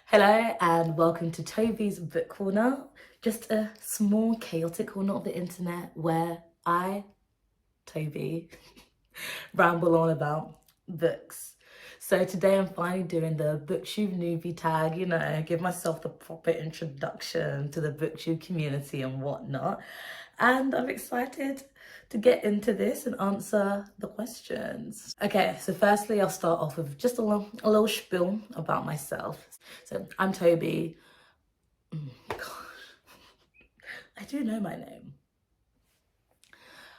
Hello and welcome to Tobi's Book Corner, just a small chaotic corner of the internet where I, Tobi, ramble on about books. So today I'm finally doing the Booktube Newbie Tag, give myself the proper introduction to the Booktube community and whatnot. And I'm excited to get into this and answer the questions. Okay, so firstly, I'll start off with just a little spiel about myself. So I'm Tobi. Gosh, I do know my name.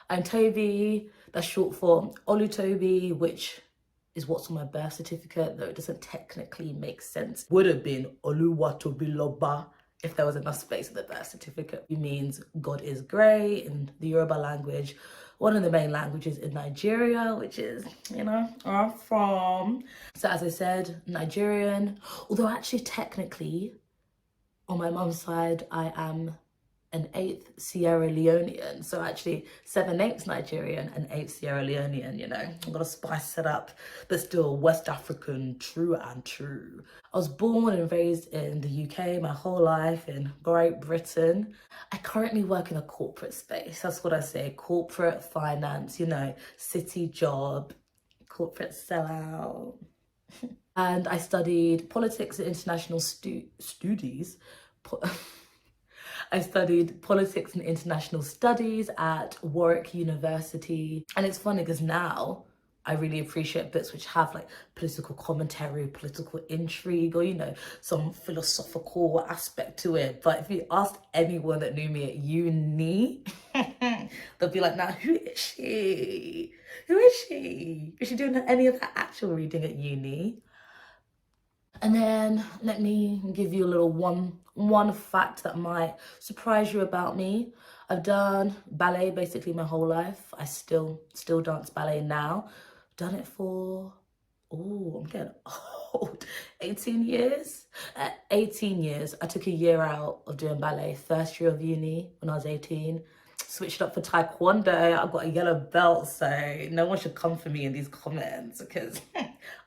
I'm Tobi, that's short for Olutobi, which is what's on my birth certificate, though it doesn't technically make sense. Would have been Oluwatobiloba if there was enough space in the birth certificate. It means God is great in the Yoruba language, one of the main languages in Nigeria, which is, where I'm from. So as I said, Nigerian, although actually technically on my mum's side, I am an 8th Sierra Leonean. So actually 7/8 Nigerian and 8th Sierra Leonean, I'm gonna spice it up, but still West African, true and true. I was born and raised in the UK my whole life, in Great Britain. I currently work in a corporate space. That's what I say, corporate finance, city job, corporate sellout. And I studied politics and international studies. I studied politics and international studies at Warwick University. And it's funny because now I really appreciate books which have like political commentary, political intrigue, or, some philosophical aspect to it. But if you asked anyone that knew me at uni, they'll be like, now, who is she? Who is she? Is she doing any of that actual reading at uni? And then let me give you a little one fact that might surprise you about me. I've done ballet basically my whole life. I still dance ballet now. Done it for, I'm getting old, 18 years? 18 years. I took a year out of doing ballet, first year of uni when I was 18. Switched up for taekwondo. I've got a yellow belt, so no one should come for me in these comments because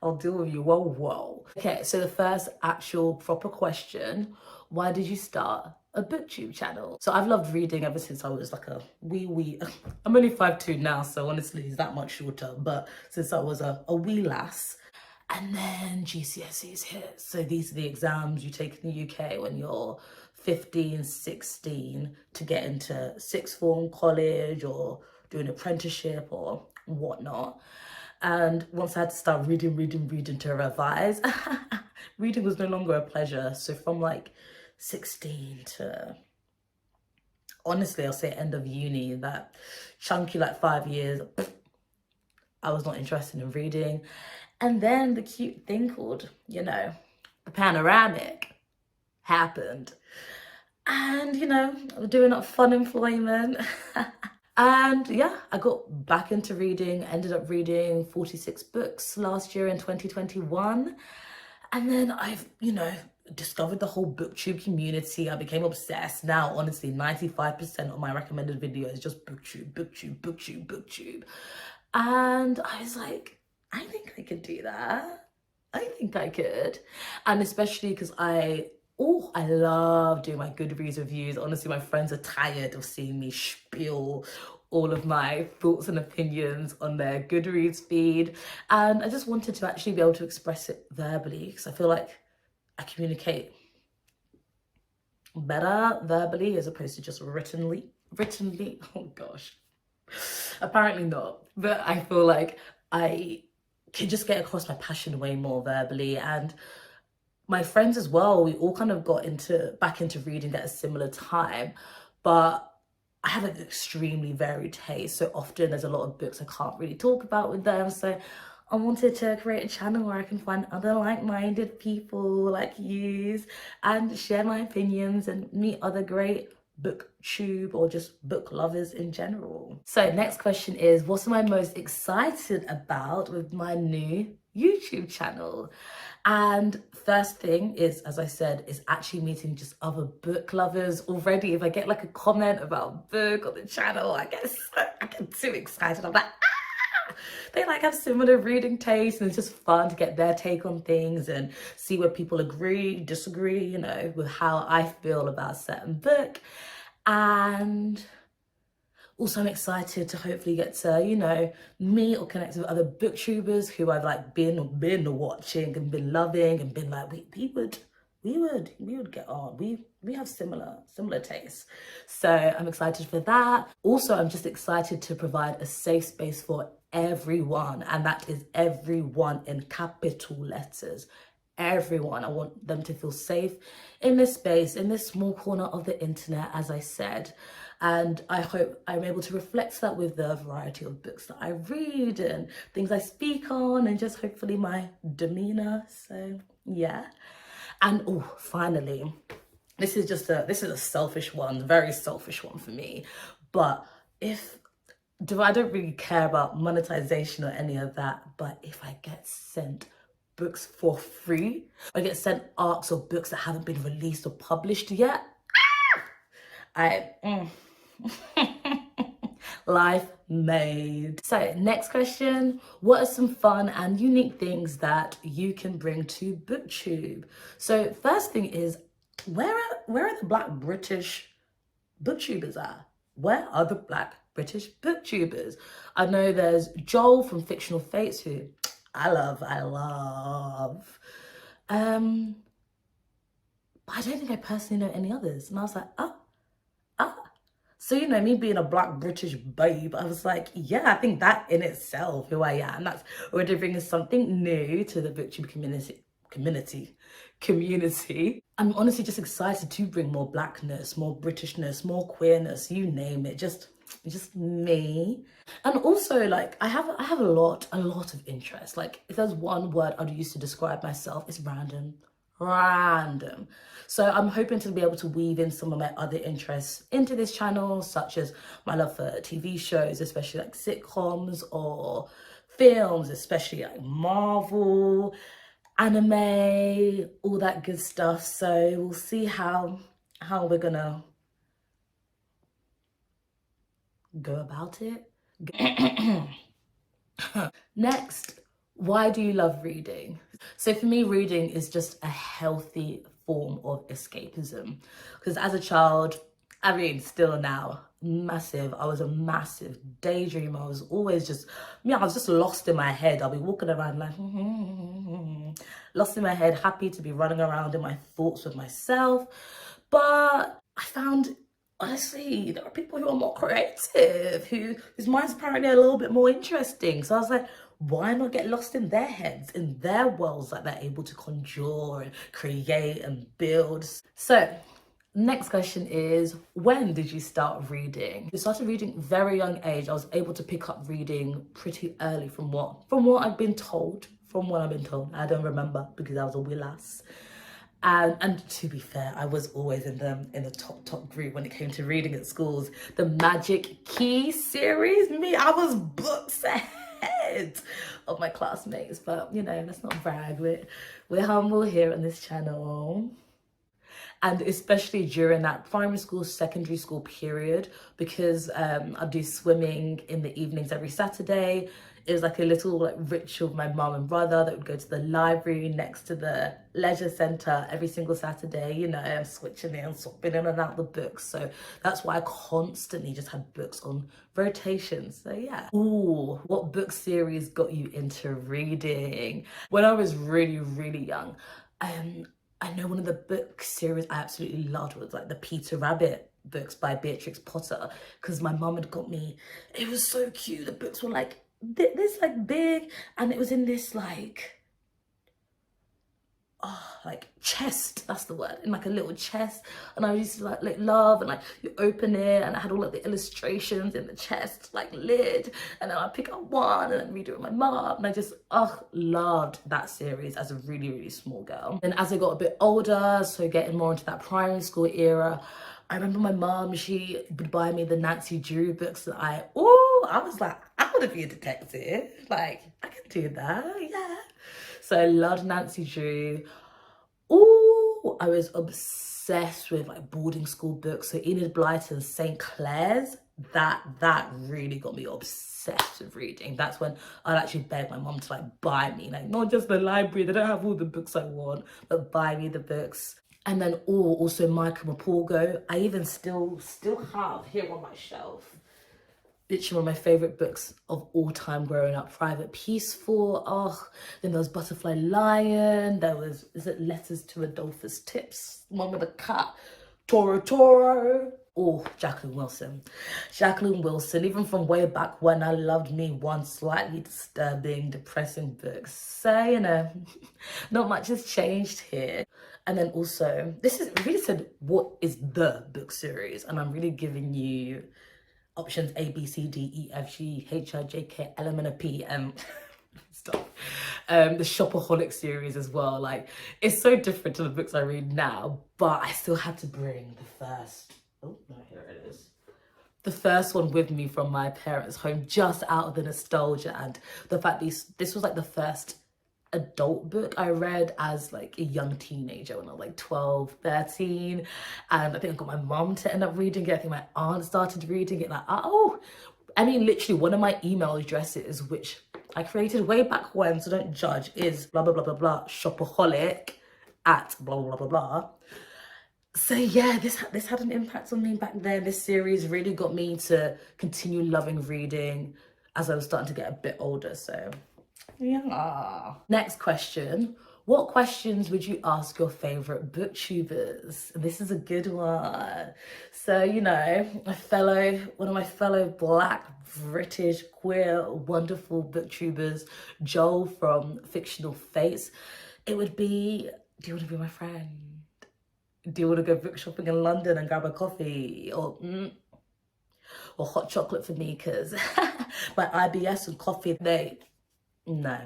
I'll deal with you. Whoa. Okay, so the first actual proper question, why did you start a booktube channel? So I've loved reading ever since I was like a wee. I'm only 5'2" now, so honestly it's that much shorter, but since I was a wee lass. And then GCSEs hit. So these are the exams you take in the UK when you're 15, 16 to get into sixth form, college, or do an apprenticeship or whatnot. And once I had to start reading to revise, reading was no longer a pleasure. So from like 16 to, honestly, I'll say end of uni, that chunky like 5 years, I was not interested in reading. And then the cute thing called, the panoramic happened. And, doing that fun employment. And yeah, I got back into reading, ended up reading 46 books last year in 2021. And then I've, discovered the whole booktube community. I became obsessed. Now, honestly, 95% of my recommended video is just booktube. And I was like, I think I could do that. I think I could. And especially because I love doing my Goodreads reviews. Honestly, my friends are tired of seeing me spiel all of my thoughts and opinions on their Goodreads feed. And I just wanted to actually be able to express it verbally because I feel like I communicate better verbally as opposed to just writtenly. Oh gosh. Apparently not. But I feel like I can just get across my passion way more verbally. And my friends as well, we all kind of got back into reading at a similar time, but I have an extremely varied taste. So often there's a lot of books I can't really talk about with them. So I wanted to create a channel where I can find other like-minded people like yous and share my opinions and meet other great booktube or just book lovers in general. So next question is, what am I most excited about with my new YouTube channel? And first thing is, as I said, is actually meeting just other book lovers. Already, if I get like a comment about a book on the channel, I get too excited. I'm like, They like have similar reading tastes, and it's just fun to get their take on things and see where people agree, disagree, you know, with how I feel about a certain book. And also I'm excited to hopefully get to, you know, meet or connect with other booktubers who I've like been watching and been loving and been like, we would get on. We have similar tastes. So I'm excited for that. Also, I'm just excited to provide a safe space for everyone, and that is everyone in capital letters. Everyone. I want them to feel safe in this space, in this small corner of the internet, as I said. And I hope I'm able to reflect that with the variety of books that I read and things I speak on, and just hopefully my demeanor. So yeah. And oh, finally, this is a selfish one, very selfish one for me. But I don't really care about monetization or any of that, but if I get sent books for free, I get sent arcs or books that haven't been released or published yet, life made. So next question, what are some fun and unique things that you can bring to Booktube? So first thing is, where are the Black British Booktubers at? Where are the Black British Booktubers? I know there's Joel from Fictional Fates, who I love. But I don't think I personally know any others. And I was like, so, you know, me being a Black British babe, I was like, yeah, I think that in itself, who I am, that's already bringing something new to the Booktube community. I'm honestly just excited to bring more Blackness, more Britishness, more queerness, you name it, just me. And also, like, I have a lot of interest. Like, if there's one word I'd use to describe myself, it's random. So I'm hoping to be able to weave in some of my other interests into this channel, such as my love for TV shows, especially like sitcoms, or films, especially like Marvel, anime, all that good stuff. So we'll see how we're gonna go about it. Next, why do you love reading? So for me, reading is just a healthy form of escapism. Because as a child, I mean, still now, I was a massive daydreamer. I was always just, I was just lost in my head. I'll be walking around like, lost in my head, happy to be running around in my thoughts with myself. But I found, honestly, there are people who are more creative, whose minds apparently are a little bit more interesting. So I was like, why not get lost in their heads, in their worlds that they're able to conjure and create and build? So next question is, when did you start reading? I started reading very young age. I was able to pick up reading pretty early from what I've been told. I don't remember because I was a wee lass. And to be fair, I was always in the top group when it came to reading at schools. The Magic Key series, I was books ahead of my classmates. But you know, let's not brag. We're humble here on this channel. And especially during that primary school, secondary school period, because I do swimming in the evenings every Saturday. It was like a little like ritual with my mum and brother that would go to the library next to the leisure centre every single Saturday, you know, switching in, swapping in and out the books. So that's why I constantly just had books on rotation. So yeah. Ooh, what book series got you into reading? When I was really, really young, I know one of the book series I absolutely loved was like the Peter Rabbit books by Beatrix Potter, because my mum had got me. It was so cute. The books were like this like big, and it was in this like chest, that's the word, in like a little chest. And I used to like love, and like you open it and I had all of the illustrations in the chest like lid, and then I pick up one and then read it with my mom, and I just loved that series as a really, really small girl. And as I got a bit older, so getting more into that primary school era, I remember my mom, she would buy me the Nancy Drew books, and I was like, I want to be a detective, like I can do that, yeah. So I loved Nancy Drew. I was obsessed with like boarding school books. So Enid Blyton's St. Clair's that really got me obsessed with reading. That's when I'd actually beg my mum to like buy me, like not just the library, they don't have all the books I want, but buy me the books. And then also Michael Morpurgo. I even still have here on my shelf, literally one of my favorite books of all time growing up, Private Peaceful. Oh, then there was Butterfly Lion. There was, is it Letters to Adolphus Tips? One with a cat. Toro. Oh, Jacqueline Wilson. Jacqueline Wilson, even from way back when, I loved me one slightly disturbing, depressing book. So, you know, not much has changed here. And then also, this is really said, what is the book series? And I'm really giving you options A, B, C, D, E, F, G, H, I, J, K, L, M, N, O, P, and stuff. The Shopaholic series as well. Like, it's so different to the books I read now, but I still had to bring the first, oh no, here it is. The first one with me from my parents' home, just out of the nostalgia and the fact this was like the first adult book I read as like a young teenager when I was like 12, 13. And I think I got my mom to end up reading it. I think my aunt started reading it. Like, oh, I mean, literally one of my email addresses, which I created way back when, so don't judge, is blah, blah, blah, blah, blah, shopaholic at blah, blah, blah, blah, blah. So yeah, this had an impact on me back then. This series really got me to continue loving reading as I was starting to get a bit older, so yeah. Next question. What questions would you ask your favorite booktubers? This is a good one. So, you know, one of my fellow Black, British, queer, wonderful booktubers, Joel from Fictional Fates, it would be, do you want to be my friend? Do you want to go book shopping in London and grab a coffee? Or hot chocolate for me, because my IBS and coffee, no.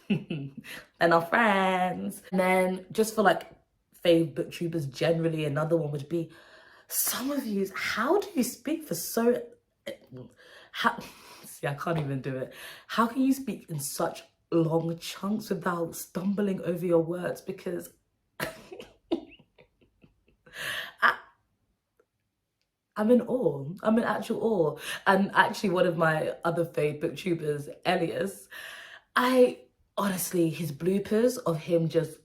They're not friends. And then just for like fave booktubers generally, another one would be, some of you, how do you speak for so, see, I can't even do it. How can you speak in such long chunks without stumbling over your words? Because I'm in awe. I'm in actual awe. And actually one of my other fave booktubers, Elias, honestly, his bloopers of him just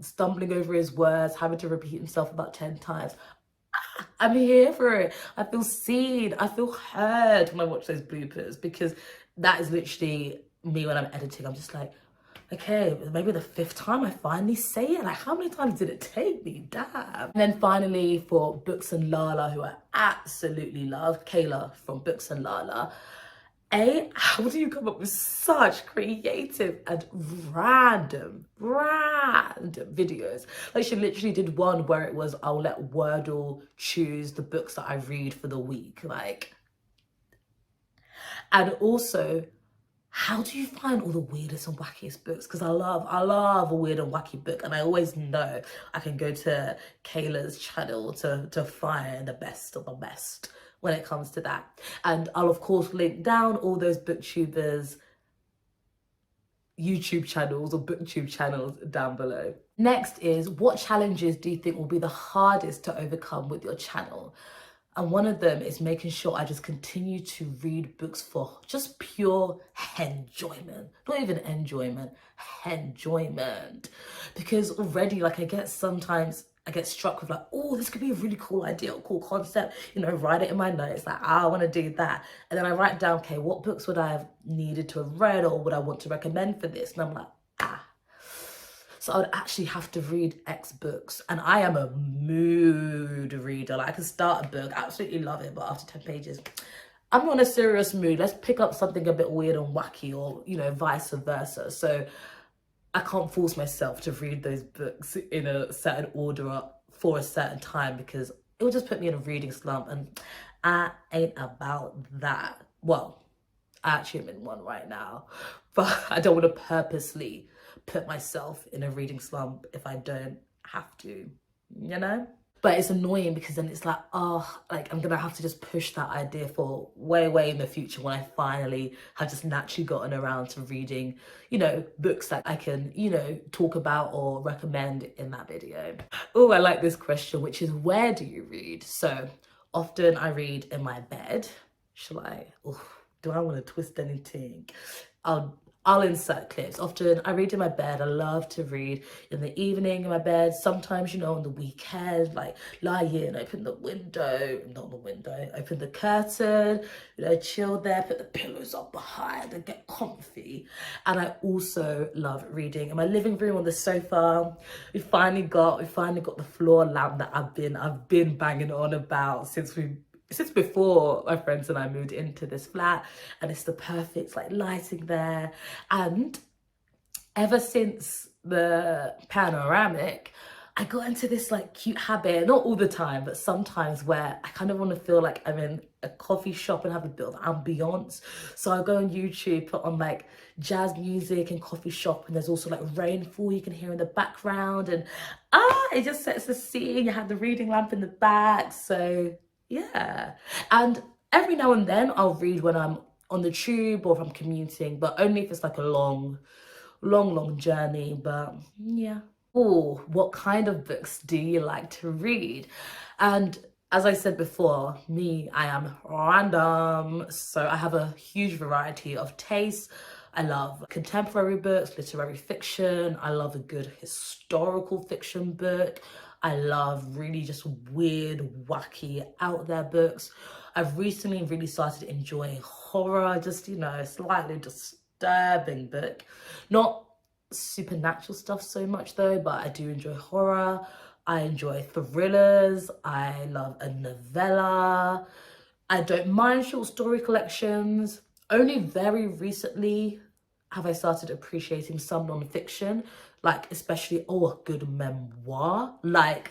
stumbling over his words, having to repeat himself about 10 times. I'm here for it. I feel seen. I feel heard when I watch those bloopers, because that is literally me when I'm editing. I'm just like, okay, maybe the 5th time I finally say it. Like, how many times did it take me? Damn. And then finally for Books and Lala, who I absolutely love, Kayla from Books and Lala. How do you come up with such creative and random videos? Like, she literally did one where it was, I'll let Wordle choose the books that I read for the week. Like, and also, how do you find all the weirdest and wackiest books? Because I love a weird and wacky book, and I always know I can go to Kayla's channel to find the best of the best when it comes to that. And I'll of course link down all those booktubers YouTube channels or booktube channels down below. Next is, what challenges do you think will be the hardest to overcome with your channel? And one of them is making sure I just continue to read books for just pure enjoyment. Not even enjoyment, enjoyment. Because already, like, I get struck with like, oh, this could be a really cool idea, a cool concept, you know, write it in my notes, like, I want to do that. And then I write down, okay, what books would I have needed to have read, or would I want to recommend for this? And I'm like, so I would actually have to read X books. And I am a mood reader. Like, I can start a book, absolutely love it, but after 10 pages, I'm on a serious mood. Let's pick up something a bit weird and wacky, or, you know, vice versa. So I can't force myself to read those books in a certain order for a certain time, because it will just put me in a reading slump, and I ain't about that. Well, I actually am in one right now, but I don't want to purposely put myself in a reading slump if I don't have to, you know? But it's annoying, because then it's like, oh, like, I'm gonna have to just push that idea for way in the future, when I finally have just naturally gotten around to reading, you know, books that I can, you know, talk about or recommend in that video. Oh, I like this question, which is, where do you read? So Often I read in my bed. Shall I? Oof, do I want to twist anything? I'll insert clips. Often I read in my bed. I love to read in the evening in my bed. Sometimes, you know, on the weekend, like lie in, open the window, not the window, open the curtain, you know, chill there, put the pillows up behind and get comfy. And I also love reading in my living room on the sofa. We finally got the floor lamp that I've been banging on about since before my friends and I moved into this flat, and it's the perfect like lighting there. And ever since the panoramic, I got into this like cute habit, not all the time, but sometimes, where I kind of want to feel like I'm in a coffee shop and have a bit of ambience. So I go on YouTube, put on like jazz music and coffee shop, and there's also like rainfall you can hear in the background, and it just sets the scene. You have the reading lamp in the back, so yeah. And every now and then I'll read when I'm on the tube or if I'm commuting, but only if it's like a long journey. But yeah. Oh, what kind of books do you like to read? And as I said before, I am random, so I have a huge variety of tastes. I love contemporary books, literary fiction. I love a good historical fiction book. I love really just weird, wacky, out there books. I've recently really started enjoying horror, just, you know, slightly disturbing book. Not supernatural stuff so much though, but I do enjoy horror. I enjoy thrillers. I love a novella. I don't mind short story collections. Only very recently have I started appreciating some non-fiction, like especially a good memoir, like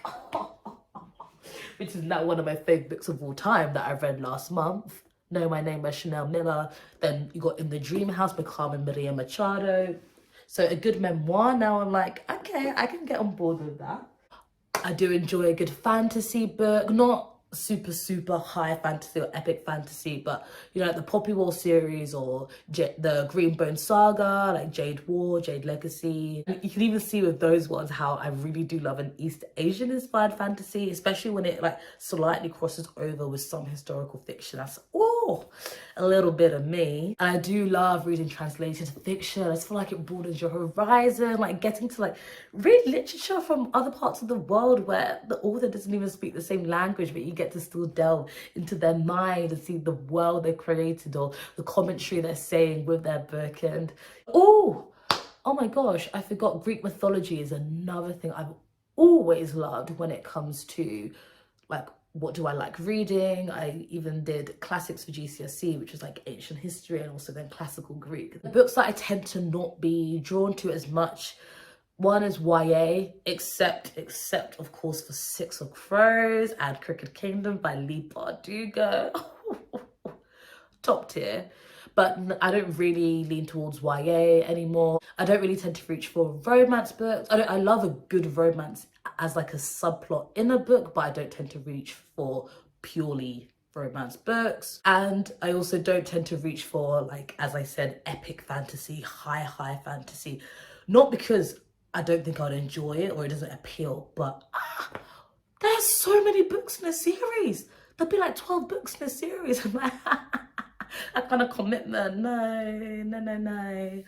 which is now one of my favorite books of all time that I read last month. Know My Name by Chanel Miller. Then you got In the Dream House by Carmen Maria Machado. So a good memoir, now I'm like, okay, I can get on board with that. I do enjoy a good fantasy book, not super high fantasy or epic fantasy, but you know, like the Poppy Wall series or the Greenbone Saga, like Jade War, Jade Legacy. You can even see with those ones how I really do love an East Asian inspired fantasy, especially when it like slightly crosses over with some historical fiction. That's a little bit of me. And I do love reading translated fiction. I just feel like it broadens your horizon, like getting to like read literature from other parts of the world where the author doesn't even speak the same language, but you get to still delve into their mind and see the world they created or the commentary they're saying with their book. And oh my gosh, I forgot, Greek mythology is another thing I've always loved when it comes to like, what do I like reading? I even did classics for GCSE, which was like ancient history, and also then classical Greek. The books that I tend to not be drawn to as much, one is YA, except of course for Six of Crows and Crooked Kingdom by Lee Bardugo. Top tier. But I don't really lean towards YA anymore. I don't really tend to reach for romance books. I love a good romance as like a subplot in a book, but I don't tend to reach for purely romance books. And I also don't tend to reach for, like, as I said, epic fantasy, high fantasy. Not because I don't think I'd enjoy it or it doesn't appeal, but there's so many books in a series. There'll be like 12 books in a series. I'm like, that kind of commitment, no.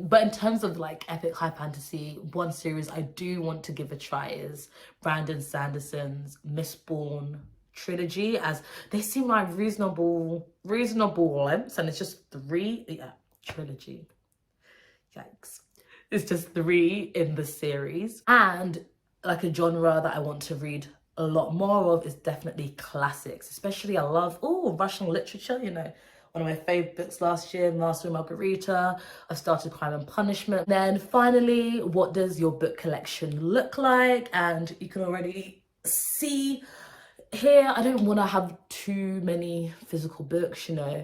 But in terms of like epic high fantasy, one series I do want to give a try is Brandon Sanderson's Mistborn trilogy, as they seem like reasonable lengths, and it's just trilogy. Yikes. It's just 3 in the series. And like a genre that I want to read a lot more of is definitely classics. Especially I love Russian literature, you know, one of my favorite books last year, Master and Margarita. I've started Crime and Punishment. Then finally, what does your book collection look like? And you can already see here, I don't want to have too many physical books, you know.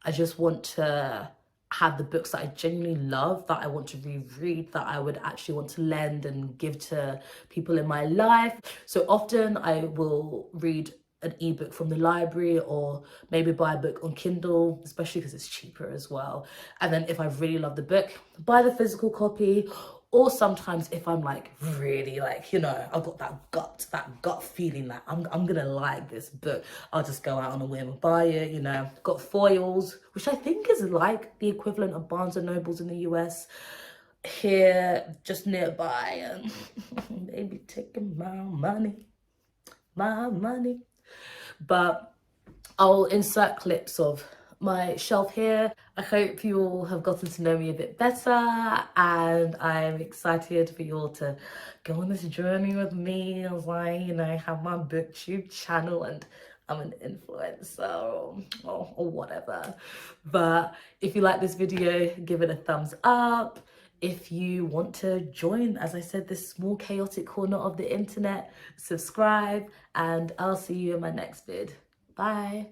I just want to have the books that I genuinely love, that I want to reread, that I would actually want to lend and give to people in my life. So often I will read an ebook from the library, or maybe buy a book on Kindle, especially because it's cheaper as well. And then if I really love the book, buy the physical copy, Or sometimes if I'm like really like, you know, I've got that gut feeling that I'm gonna like this book, I'll just go out on a whim and buy it, you know. Got foils, which I think is like the equivalent of Barnes and Nobles in the US, here just nearby, and they be taking my money. But I'll insert clips of my shelf here. I hope you all have gotten to know me a bit better, and I'm excited for you all to go on this journey with me as I, you know, have my Booktube channel and I'm an influencer or whatever. But if you like this video, give it a thumbs up. If you want to join, as I said, this small chaotic corner of the internet, subscribe, and I'll see you in my next vid. Bye.